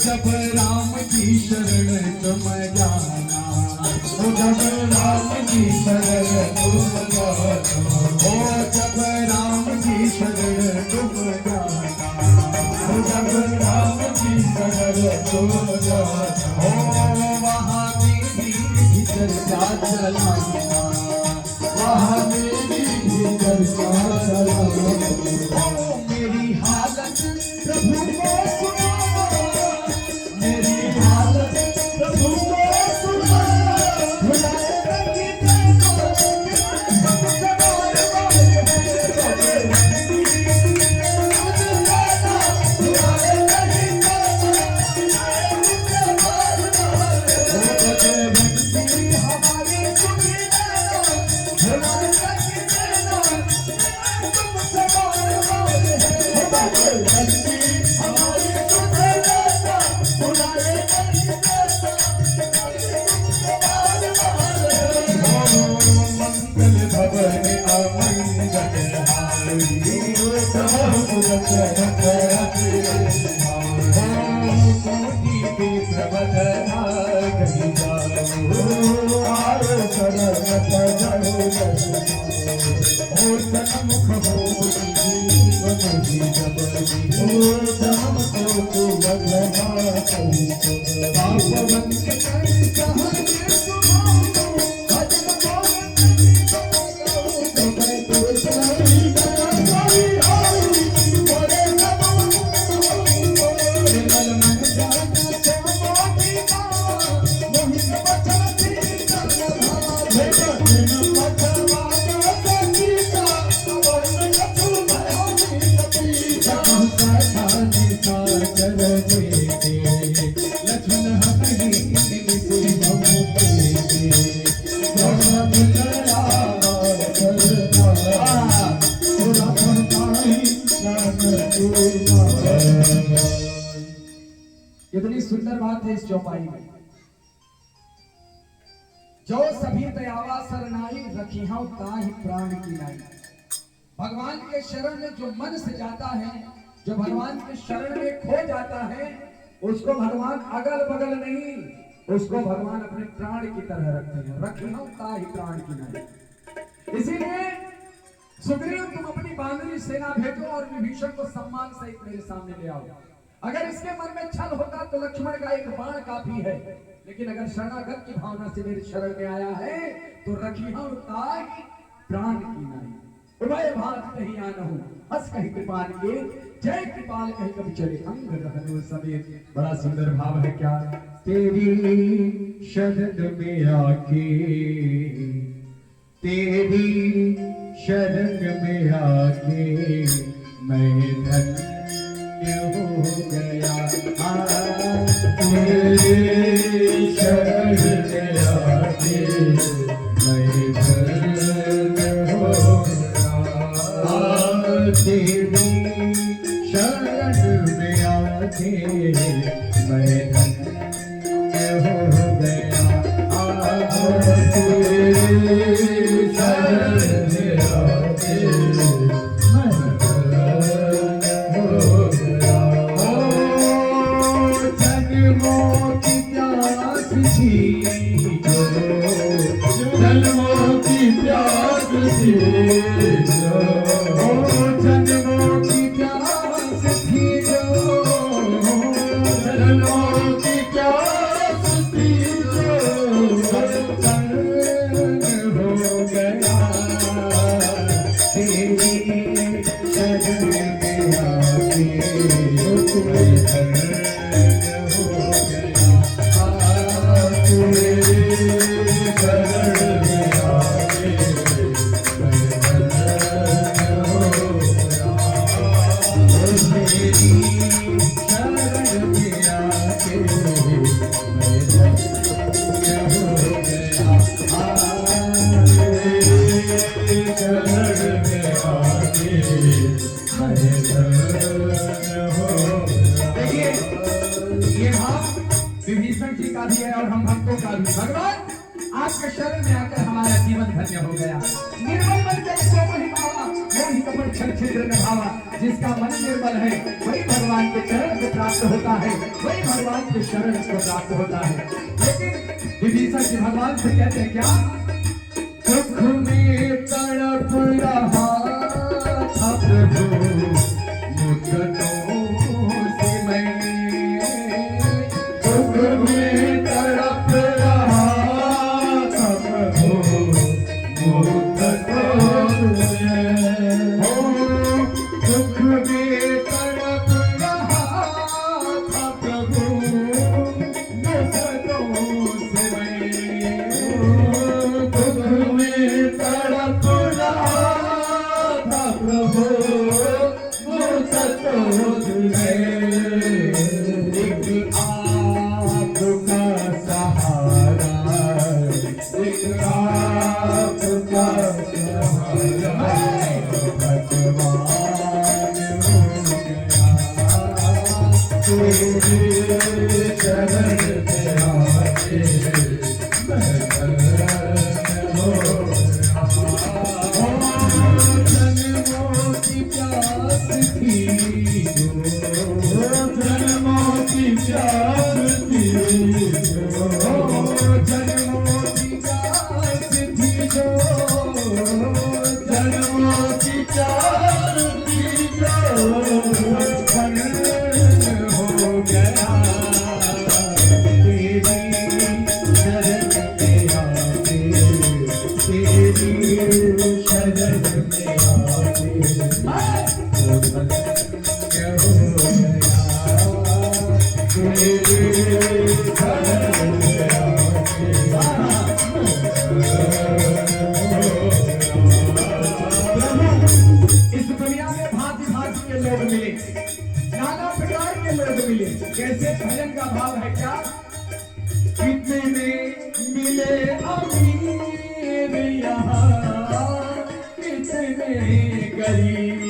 जब राम की शरण तुम जाना, जब राम की शरण तुम जाना, जब राम की शरण तुम जाना, जब राम की शरण तुम जाना, वहाँ मेरी चर्चा चलाना, वहाँ मेरी चर्चा चलाना, मेरी हालत प्रभु को सुनाना, मेरी हालत प्रभु को सुनाना, इतनी सुंदर बात है इस चौपाई में। जो सभी दयावा सरनाई रखी हूं ताहि प्राण की नाई। भगवान के शरण में जो मन से जाता है, जो भगवान के शरण में खो जाता है, उसको भगवान अगल बगल नहीं, उसको भगवान अपने प्राण की तरह रखते हैं। रखी हूं ताहि प्राण की नाई। इसीलिए सुग्रीव तुम अपनी बानरी सेना भेजो और विभीषण को सम्मान सहित मेरे सामने ले आओ। अगर इसके मन में छल होता तो लक्ष्मण का एक बाण काफी है, लेकिन अगर शरणागत की भावना से मेरे शरण में आया है तो रखी हूं ताहि प्राण की नाई। उभय भात कहीं आना हो, हंस कहीं कृपाल के, जय कृपाल कहीं कभी चले अंग रहनो समेत। बड़ा सुंदर भाव है क्या। तेरी शरण में आके, तेरी शरण में आके मैं धन्य हो गया। तेरी शरण में आके मैं धन्य हो गया। तेरी शरण में आके मैं धन्य हो गया। तेरी शरण में आके मैं धन्य हो गया। जन्मों की प्यास थी जो, जन्मों की प्यास थी जो, जन्मों की प्यास थी जो, जन्मों की प्यास थी जो, संग हो गया। तेरी शरण में आके मैं धन्य हो गया। तेरी शरण में आके मैं धन्य शरण में आके मैं धन्य हो। देखिए ये भाव विभीषण जी का भी है और हम भक्तों का भी। भगवान आपके शरण में आकर हमारा जीवन धन्य हो गया। निर्मल मन जब सो वही पावा, मोहि कपट छल छिद्र न भावा। जिसका मन निर्मल है वही भगवान के चरण को प्राप्त होता है, वही भगवान के शरण को प्राप्त होता है। लेकिन विभीषण जी भगवान से कहते हैं क्या? दुख में तड़प रहा था प्रभु मुद्दतों से मैं, दुख में तड़प रहा था प्रभु मुद्दतों से। ओ दुख में तड़प रहा था प्रभु मुद्दतों से मैं, दुख में तड़प रहा था प्रभु मुद्दतों से। एक आपका सहारा, एक आपका सहारा भगवान हो गया। तेरे शरण में आके मैं धन्य हो गया। जन्मों की प्यास थी जो, जन्मों की प्यास थी जो, जन्मों की प्यास थी जो, जन्मों की प्यास थी जो धन्य हो गया। तेरी शरण में आके, तेरी शरण में आके मैं धन्य हो गया। तेरी शरण में आके इस दुनिया में भांति भांति के लोग मिले, नाना प्रकार के लोग मिले। कैसे भजन का भाव है क्या? कितने मिले अमीर यहाँ, कितने गरीब